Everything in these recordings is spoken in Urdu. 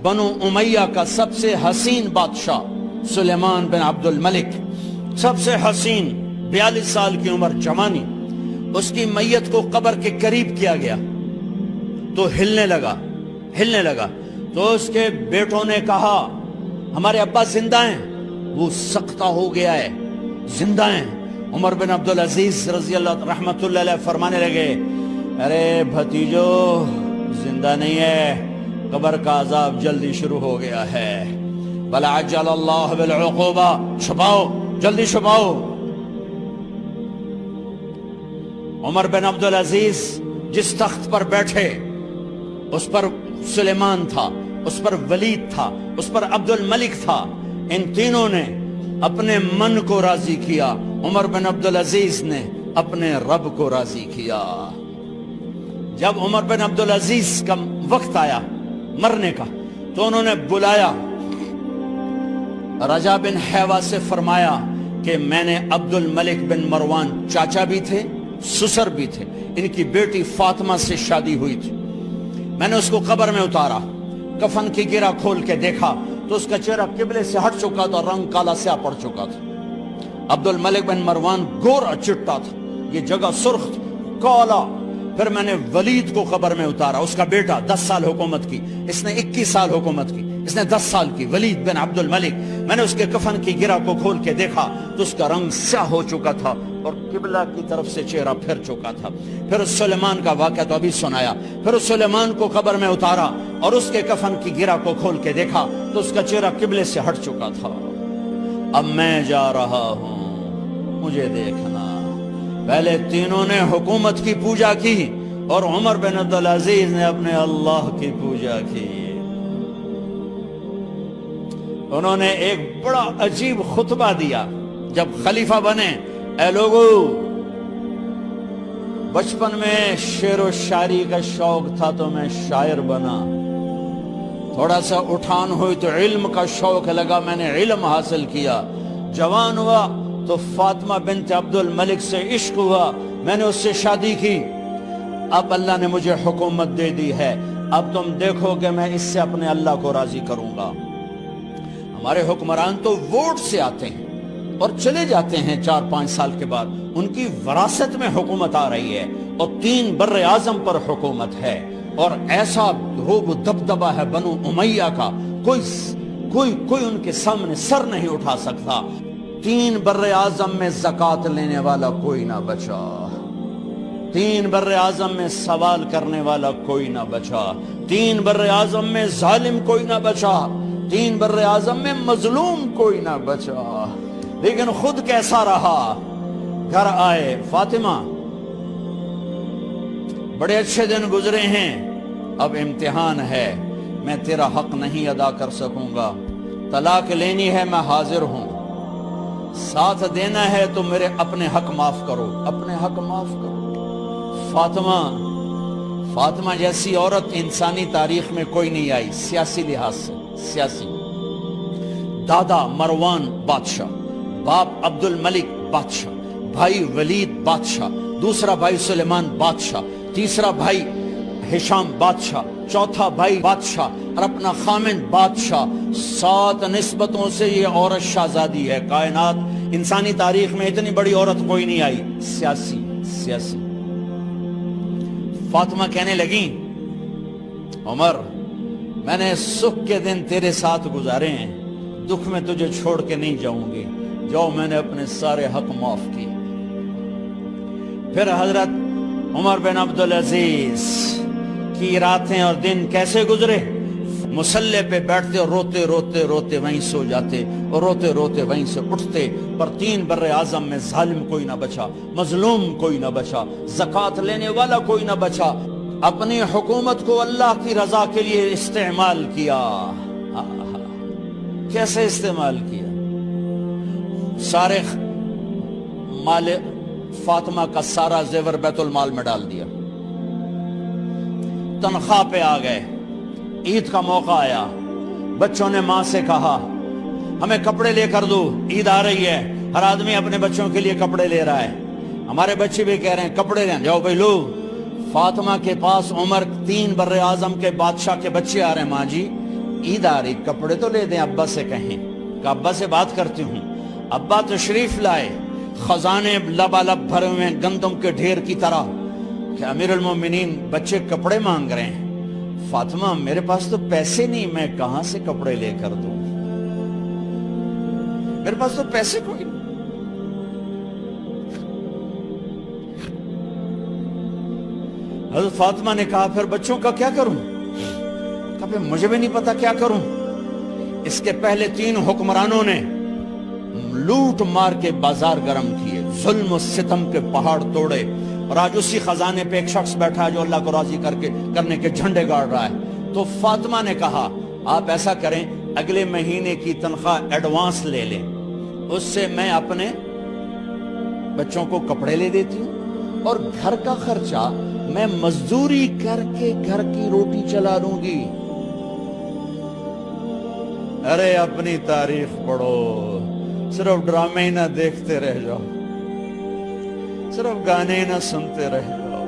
بنو امیہ کا سب سے حسین بادشاہ سلیمان بن عبد الملک، سب سے حسین، 42 سال کی عمر، جوانی، اس کی میت کو قبر کے قریب کیا گیا تو ہلنے لگا تو اس کے بیٹوں نے کہا ہمارے ابا زندہ ہیں، وہ سختہ ہو گیا ہے، زندہ ہیں۔ عمر بن عبدالعزیز رضی اللہ رحمت اللہ علیہ فرمانے لگے ارے بھتیجو زندہ نہیں ہے، قبر کا عذاب جلدی شروع ہو گیا ہے، بل عجل اللہ بالعقوبہ، چھپاؤ، جلدی چھپاؤ۔ عمر بن عبدالعزیز جس تخت پر بیٹھے اس پر سلیمان تھا، اس پر ولید تھا، اس پر عبد الملک تھا، ان تینوں نے اپنے من کو راضی کیا، عمر بن عبدالعزیز نے اپنے رب کو راضی کیا۔ جب عمر بن عبدالعزیز کا وقت آیا مرنے کا تو انہوں نے بلایا رجا بن حیوہ سے، فرمایا کہ میں نے عبد الملک بن مروان چاچا بھی تھے، سسر بھی تھے، ان کی بیٹی فاطمہ سے شادی ہوئی تھی، میں نے اس کو قبر میں اتارا، کفن کی گرہ کھول کے دیکھا تو اس کا چہرہ قبلے سے ہٹ چکا تھا، رنگ کالا سیاہ پڑ چکا تھا۔ عبد الملک بن مروان گورا چٹا تھا، یہ جگہ سرخ تھی، کالا۔ پھر میں نے ولید کو قبر میں اتارا، اس کا بیٹا 10 سال حکومت کی، اس نے 21 سال حکومت کی، اس نے 10 سال کی، ولید بن عبد الملک۔ میں نے اس کے کفن کی گرہ کو کھول کے دیکھا تو اس کا رنگ سیاہ ہو چکا تھا اور قبلہ کی طرف سے چہرہ پھر چکا تھا۔ پھر سلیمان کا واقعہ تو ابھی سنایا، پھر سلیمان کو قبر میں اتارا اور اس کے کفن کی گرہ کو کھول کے دیکھا تو اس کا چہرہ قبلے سے ہٹ چکا تھا۔ اب میں جا رہا ہوں، مجھے دیکھنا۔ پہلے تینوں نے حکومت کی پوجا کی اور عمر بن عبدالعزیز نے اپنے اللہ کی پوجا کی۔ انہوں نے ایک بڑا عجیب خطبہ دیا جب خلیفہ بنے، اے لوگو، بچپن میں شعر و شاعری کا شوق تھا تو میں شاعر بنا، تھوڑا سا اٹھان ہوئی تو علم کا شوق لگا، میں نے علم حاصل کیا، جوان ہوا تو فاطمہ بنت عبد الملک سے عشق ہوا، میں نے اس سے شادی کی، اب اللہ نے مجھے حکومت دے دی ہے، اب تم دیکھو کہ میں اس سے اپنے اللہ کو راضی کروں گا۔ ہمارے حکمران تو ووٹ سے آتے ہیں اور چلے جاتے ہیں 4-5 سال کے بعد، ان کی وراثت میں حکومت آ رہی ہے اور 3 بر اعظم پر حکومت ہے، اور ایسا روب دبدبہ ہے بنو امیہ کا، کوئی ان کے سامنے سر نہیں اٹھا سکتا۔ 3 بر اعظم میں زکوٰۃ لینے والا کوئی نہ بچا، 3 بر اعظم میں سوال کرنے والا کوئی نہ بچا، 3 بر اعظم میں ظالم کوئی نہ بچا، 3 بر اعظم میں مظلوم کوئی نہ بچا۔ لیکن خود کیسا رہا؟ گھر آئے، فاطمہ بڑے اچھے دن گزرے ہیں، اب امتحان ہے، میں تیرا حق نہیں ادا کر سکوں گا، طلاق لینی ہے میں حاضر ہوں، ساتھ دینا ہے تو میرے اپنے حق معاف کرو، اپنے حق معاف کرو۔ فاطمہ جیسی عورت انسانی تاریخ میں کوئی نہیں آئی، سیاسی لحاظ سے، سیاسی، دادا مروان بادشاہ، باپ عبد الملک بادشاہ، بھائی ولید بادشاہ، دوسرا بھائی سلیمان بادشاہ، تیسرا بھائی ہشام بادشاہ، چوتھا بھائی بادشاہ اور اپنا خامن بادشاہ، 7 نسبتوں سے یہ عورت شہزادی ہے۔ کائنات انسانی تاریخ میں اتنی بڑی عورت کوئی نہیں آئی، سیاسی۔ فاطمہ کہنے لگیں عمر، میں نے سکھ کے دن تیرے ساتھ گزارے ہیں، دکھ میں تجھے چھوڑ کے نہیں جاؤں گی، جاؤ، میں نے اپنے سارے حق معاف کیے۔ پھر حضرت عمر بن عبدالعزیز کی راتیں اور دن کیسے گزرے؟ مسلح پہ بیٹھتے اور روتے وہیں سو جاتے اور روتے وہیں سے اٹھتے، پر 3 بر اعظم میں ظالم کوئی نہ بچا، مظلوم کوئی نہ بچا، زکوٰۃ لینے والا کوئی نہ بچا، اپنی حکومت کو اللہ کی رضا کے لیے استعمال کیا۔ کیسے استعمال کیا؟ سارے مال فاطمہ کا سارا زیور بیت المال میں ڈال دیا، تنخواہ پہ آ گئے، عید کا موقع آیا، بچوں نے ماں سے کہا ہمیں کپڑے لے کر دو، عید آ رہی ہے، ہر آدمی اپنے بچوں کے لیے کپڑے لے رہا ہے، ہمارے بچے بھی کہہ رہے ہیں کپڑے لیں، جاؤ بھائی لو۔ فاطمہ کے پاس عمر 3 بر اعظم کے بادشاہ کے بچے آ رہے ہیں، ماں جی عید آ رہی, کپڑے تو لے دیں, ابا سے کہیں کہ ابا سے بات کرتی ہوں. ابا تشریف لائے, خزانے لبالب بھرے ہوئے گندم کے ڈھیر کی طرح, کہ امیر المومنین بچے کپڑے مانگ رہے ہیں. فاطمہ میرے پاس تو پیسے نہیں, میں کہاں سے کپڑے لے کر دوں, میرے پاس تو پیسے کوئی نہیں. حضرت فاطمہ نے کہا پھر بچوں کا کیا کروں؟ کہا پھر مجھے بھی نہیں پتا کیا کروں. اس کے پہلے 3 حکمرانوں نے لوٹ مار کے بازار گرم کیے, ظلم و ستم کے پہاڑ توڑے, اور آج اسی خزانے پہ ایک شخص بیٹھا ہے جو اللہ کو راضی کرنے کے جھنڈے گاڑ رہا ہے. تو فاطمہ نے کہا آپ ایسا کریں, اگلے مہینے کی تنخواہ ایڈوانس لے لیں, اس سے میں اپنے بچوں کو کپڑے لے دیتی ہوں, اور گھر کا خرچہ میں مزدوری کر کے گھر کی روٹی چلا لوں گی. ارے اپنی تاریخ پڑھو, صرف ڈرامے ہی نہ دیکھتے رہ جاؤ, صرف گانے نہ سنتے رہ جاؤ.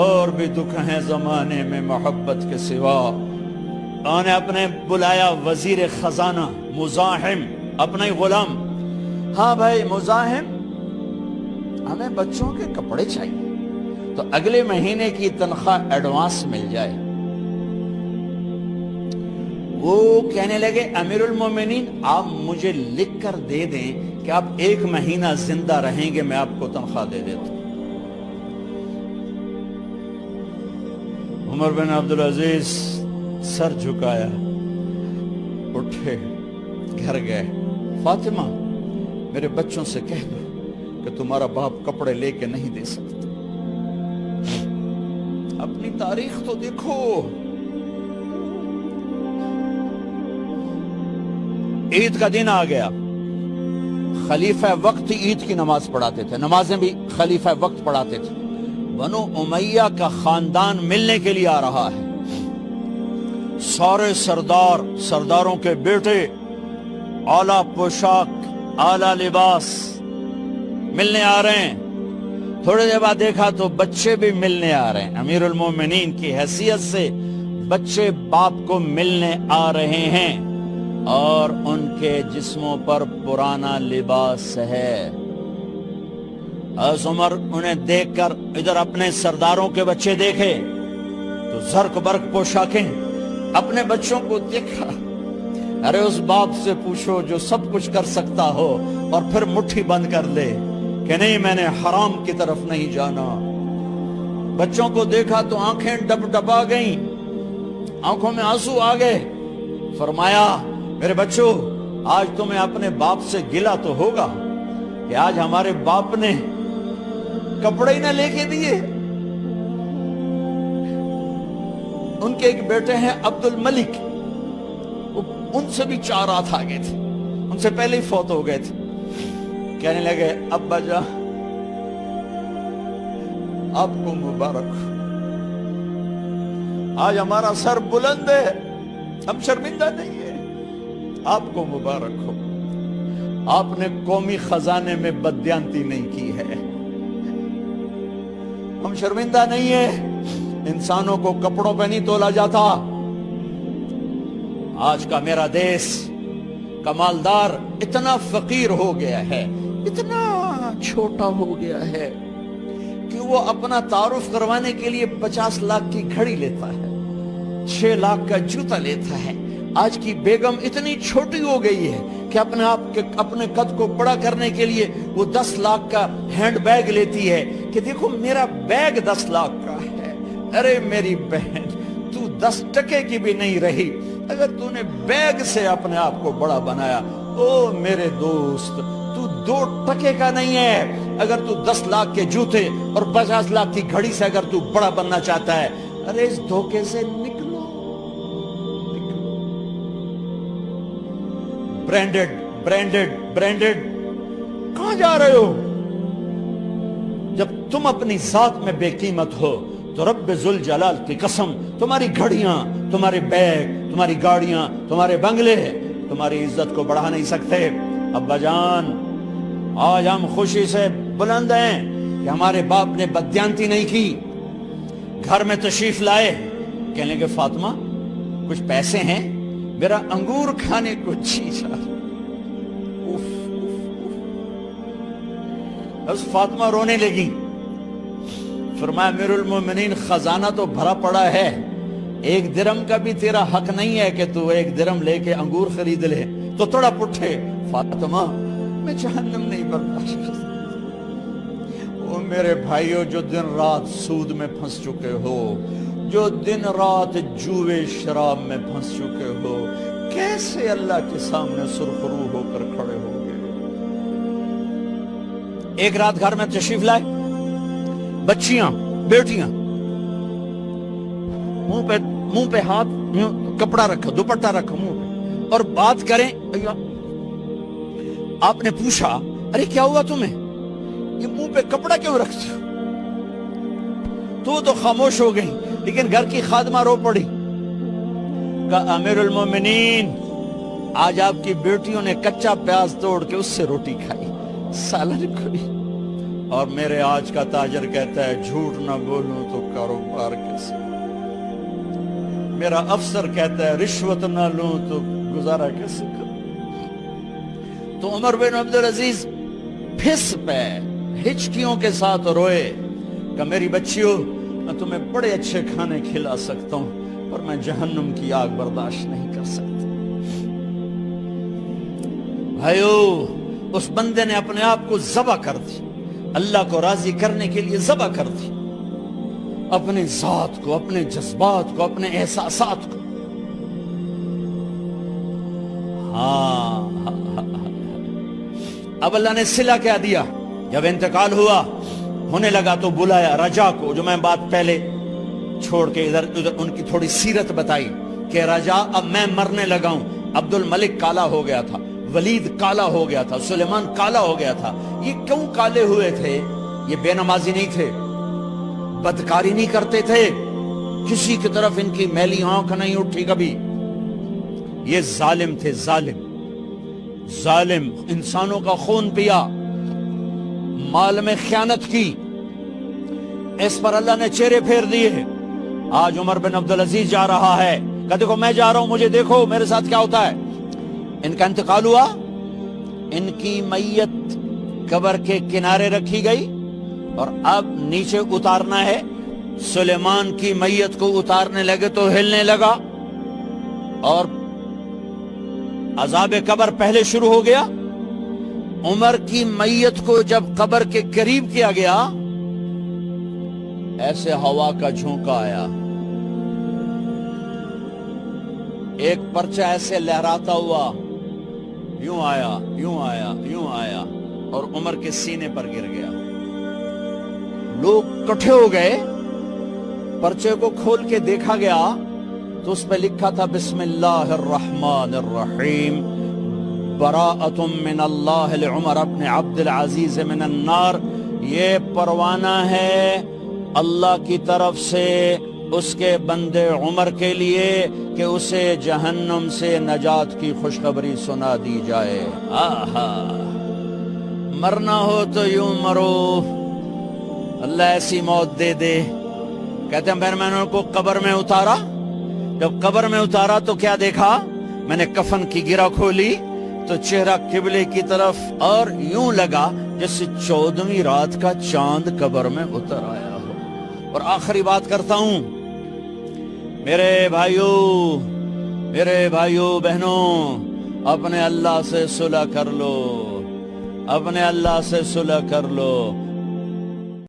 اور بھی دکھ ہیں زمانے میں محبت کے سوا. انہوں نے اپنے بلایا وزیر خزانہ مزاحم, اپنا ہی غلام. ہاں بھائی مزاحم, ہمیں بچوں کے کپڑے چاہیے, تو اگلے مہینے کی تنخواہ ایڈوانس مل جائے. وہ کہنے لگے امیر المومنین آپ مجھے لکھ کر دے دیں کہ آپ 1 مہینہ زندہ رہیں گے, میں آپ کو تنخواہ دے دیتا ہوں. عمر بن عبدالعزیز سر جھکایا, اٹھے, گھر گئے. فاطمہ میرے بچوں سے کہہ دو کہ تمہارا باپ کپڑے لے کے نہیں دے سکتا. اپنی تاریخ تو دیکھو. عید کا دن آ گیا, خلیفہ وقت عید کی نماز پڑھاتے تھے, نمازیں بھی خلیفہ وقت پڑھاتے تھے. بنو امیہ کا خاندان ملنے کے لیے آ رہا ہے. سارے سرداروں کے بیٹے اعلیٰ پوشاک, اعلیٰ لباس ملنے آ رہے ہیں. تھوڑے دیر بعد دیکھا تو بچے بھی ملنے آ رہے ہیں. امیر المومنین کی حیثیت سے بچے باپ کو ملنے آ رہے ہیں, اور ان کے جسموں پر پرانا لباس ہے. حضرت عمر انہیں دیکھ کر ادھر اپنے سرداروں کے بچے دیکھے تو زرق برق پوشاکیں, اپنے بچوں کو دیکھا. ارے اس باپ سے پوچھو جو سب کچھ کر سکتا ہو اور پھر مٹھی بند کر لے کہ نہیں میں نے حرام کی طرف نہیں جانا. بچوں کو دیکھا تو آنکھیں ڈب ڈبا گئیں, آنکھوں میں آنسو آ گئے. فرمایا میرے بچوں آج تمہیں اپنے باپ سے گلہ تو ہوگا کہ آج ہمارے باپ نے کپڑے ہی نہ لے کے دیے. ان کے ایک بیٹے ہیں عبد الملک, ان سے بھی 4 رات آگے تھے, ان سے پہلے ہی فوت ہو گئے تھے. کہنے لگے ابا جان آپ کو مبارک, آج ہمارا سر بلند ہے, ہم شرمندہ نہیں ہیں, آپ کو مبارک ہو. آپ نے قومی خزانے میں بددیانتی نہیں کی ہے, ہم شرمندہ نہیں ہیں. انسانوں کو کپڑوں پہ نہیں تولا جاتا. آج کا میرا دیس کا مالدار اتنا فقیر ہو گیا ہے, اتنا چھوٹا ہو گیا ہے کہ وہ اپنا تعارف کروانے کے لیے 50 لاکھ کی گھڑی لیتا ہے, 6 لاکھ کا جوتا لیتا ہے. آج کی بیگم اتنی چھوٹی ہو گئی ہے کہ اپنے قد کو بڑا کرنے کے لیے وہ 10 لاکھ کا ہینڈ بیگ لیتی ہے کہ دیکھو میرا بیگ 10 لاکھ کا ہے. ارے میری بہن تو 10 ٹکے کی بھی نہیں رہی اگر تو نے بیگ سے اپنے آپ کو بڑا بنایا. او میرے دوست تو 2 ٹکے کا نہیں ہے اگر تو 10 لاکھ کے جوتے اور 50 لاکھ کی گھڑی سے اگر تو بڑا بننا چاہتا ہے. ارے اس دھوکے سے نکلو. برینڈڈ کہاں جا رہے ہو؟ جب تم اپنی ذات میں بے قیمت ہو تو رب ذوالجلال کی قسم تمہاری گھڑیاں, تمہارے بیگ, تمہاری گاڑیاں, تمہارے بنگلے تمہاری عزت کو بڑھا نہیں سکتے. ابا جان آج ہم خوشی سے بلند ہیں کہ ہمارے باپ نے بددیانتی نہیں کی. گھر میں تشریف لائے, کہنے لگے فاطمہ کچھ پیسے ہیں؟ میرا انگور کھانے کو جی چاہ بس فاطمہ رونے لگی. فرمایا امیر المومنین خزانہ تو بھرا پڑا ہے, 1 درم کا بھی تیرا حق نہیں ہے کہ تو 1 درم لے کے انگور خرید لے. تو تھوڑا پٹھے, فاطمہ میں جہنم نہیں برداشت کر سکتا. وہ میرے بھائیوں جو دن رات سود میں پھنس چکے ہو, جو دن رات جوے شراب میں پھنس چکے ہو, کیسے اللہ کے سامنے سرخرو ہو کر کھڑے ہو گئے؟ ایک رات گھر میں تشریف لائے, بچیاں بیٹیاں, منہ پہ ہاتھ, کپڑا رکھا, دوپٹہ رکھا منہ پہ, اور بات کریں. آپ نے پوچھا ارے کیا ہوا تمہیں, یہ منہ پہ کپڑا کیوں رکھتے ہو؟ تو خاموش ہو گئی, لیکن گھر کی خادمہ رو پڑی. کہا امیر المومنین آج آپ کی بیٹیوں نے کچا پیاز توڑ کے اس سے روٹی کھائی, سالن کھائی. اور میرے آج کا تاجر کہتا ہے جھوٹ نہ بولوں تو کاروبار کیسے, میرا افسر کہتا ہے رشوت نہ لوں تو گزارا کیسے کروں. تو عمر بن عبدالعزیز پھس پہ ہچکیوں کے ساتھ روئے کہ میری بچیوں میں تمہیں بڑے اچھے کھانے کھلا سکتا ہوں پر میں جہنم کی آگ برداشت نہیں کر سکتا. بھائیو, اس بندے نے اپنے آپ کو ذبح کر دی, اللہ کو راضی کرنے کے لیے ذبح کر دی, اپنے ذات کو, اپنے جذبات کو, اپنے احساسات کو. اب اللہ نے صلہ کیا دیا, جب انتقال ہوا ہونے لگا تو بلایا رجا کو, جو میں بات پہلے چھوڑ کے ادھر ان کی تھوڑی سیرت بتائی کہ رجا اب میں مرنے لگا ہوں. عبد الملک کالا ہو گیا تھا, ولید کالا ہو گیا تھا, سلیمان کالا ہو گیا تھا. یہ کیوں کالے ہوئے تھے؟ یہ بے نمازی نہیں تھے, بدکاری نہیں کرتے تھے, کسی کی طرف ان کی میلی آنکھ نہیں اٹھی کبھی. یہ ظالم تھے, ظالم انسانوں کا خون پیا, مال میں خیانت کی. اس پر اللہ نے چہرے پھیر دیے. آج عمر بن عبدالعزیز جا رہا ہے, کہ دیکھو میں جا رہا ہوں, مجھے دیکھو میرے ساتھ کیا ہوتا ہے. ان کا انتقال ہوا, ان کی میت قبر کے کنارے رکھی گئی, اور اب نیچے اتارنا ہے. سلیمان کی میت کو اتارنے لگے تو ہلنے لگا, اور عذاب قبر پہلے شروع ہو گیا. عمر کی میت کو جب قبر کے قریب کیا گیا, ایسے ہوا کا جھونکا آیا, ایک پرچہ ایسے لہراتا ہوا یوں آیا, یوں آیا, یوں آیا, اور عمر کے سینے پر گر گیا. لوگ کٹھے ہو گئے, پرچے کو کھول کے دیکھا گیا تو اس پہ لکھا تھا بسم اللہ الرحمن الرحیم, براءۃ من اللہ لعمر بن عبد العزیز من النار. یہ پروانہ ہے اللہ کی طرف سے اس کے بندے عمر کے لیے کہ اسے جہنم سے نجات کی خوشخبری سنا دی جائے. آہا, مرنا ہو تو یوں مرو, اللہ ایسی موت دے دے. کہتے ہیں میں نے ان کو قبر میں اتارا, جب قبر میں اتارا تو کیا دیکھا, میں نے کفن کی گرہ کھولی تو چہرہ قبلے کی طرف, اور یوں لگا جیسے 14ویں رات کا چاند قبر میں اتر آیا ہو. اور آخری بات کرتا ہوں, میرے بھائیوں بہنوں, اپنے اللہ سے صلح کر لو, اپنے اللہ سے صلح کر لو.